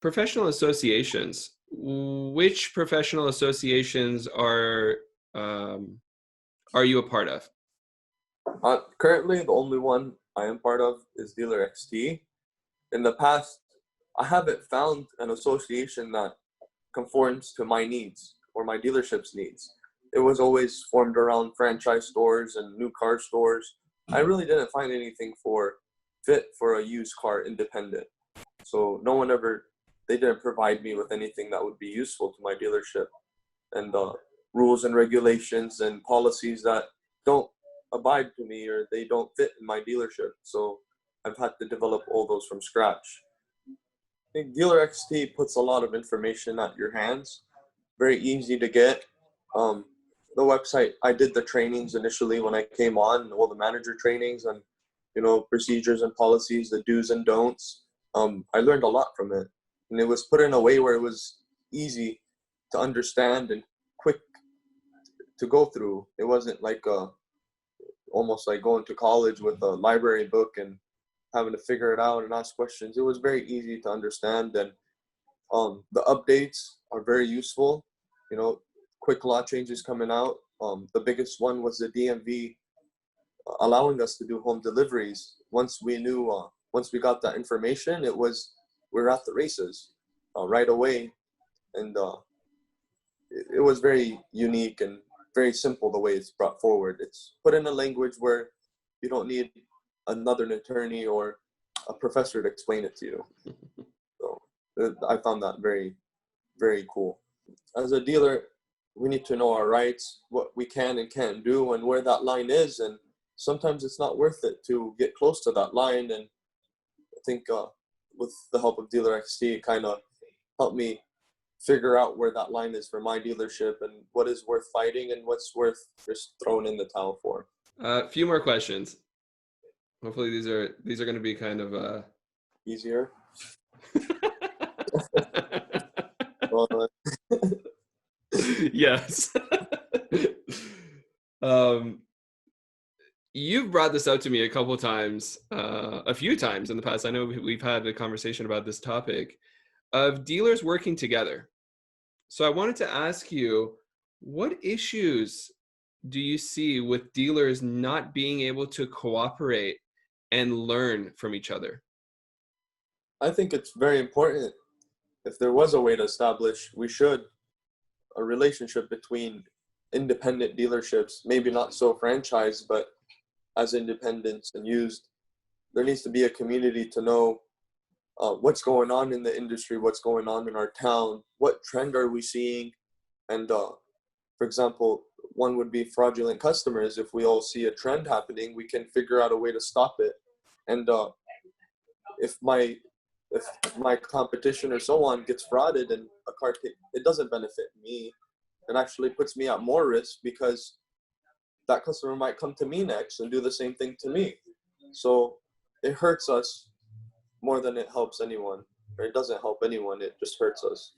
Professional associations. Which professional associations are you a part of? Currently, the only one I am part of is Dealer XT. In the past, I haven't found an association that conforms to my needs or my dealership's needs. It was always formed around franchise stores and new car stores. I really didn't find anything fit for a used car independent. So they didn't provide me with anything that would be useful to my dealership, and rules and regulations and policies that don't abide to me or they don't fit in my dealership. So I've had to develop all those from scratch. I think Dealer XT puts a lot of information at your hands, very easy to get. Um, the website, I did the trainings initially when I came on, all the manager trainings and procedures and policies, the do's and don'ts. I learned a lot from it, and it was put in a way where it was easy to understand and quick to go through. It wasn't like almost like going to college with a library book and having to figure it out and ask questions. It was very easy to understand, and the updates are very useful. Quick law changes coming out. The biggest one was the DMV allowing us to do home deliveries. Once we got that information, we were at the races right away, and it was very unique and very simple the way it's brought forward. It's put in a language where you don't need another attorney or a professor to explain it to you. So I found that very, very cool. As a dealer, we need to know our rights, what we can and can't do, and where that line is. And sometimes it's not worth it to get close to that line. And I think with the help of Dealer XT, it kind of helped me figure out where that line is for my dealership and what is worth fighting and what's worth just throwing in the towel for. A few more questions. Hopefully these are going to be kind of easier. Well, yes. You've brought this out to me a couple of times, a few times in the past. I know we've had a conversation about this topic of dealers working together. So I wanted to ask you, what issues do you see with dealers not being able to cooperate and learn from each other? I think it's very important. If there was a way to establish, a relationship between independent dealerships, maybe not so franchised, but as independents and used, there needs to be a community to know what's going on in the industry, what's going on in our town, what trend are we seeing. And for example, one would be fraudulent customers. If we all see a trend happening, we can figure out a way to stop it. And if my competition or so on gets frauded and it doesn't benefit me. It actually puts me at more risk because that customer might come to me next and do the same thing to me. So it hurts us more than it helps anyone, or it doesn't help anyone. It just hurts us.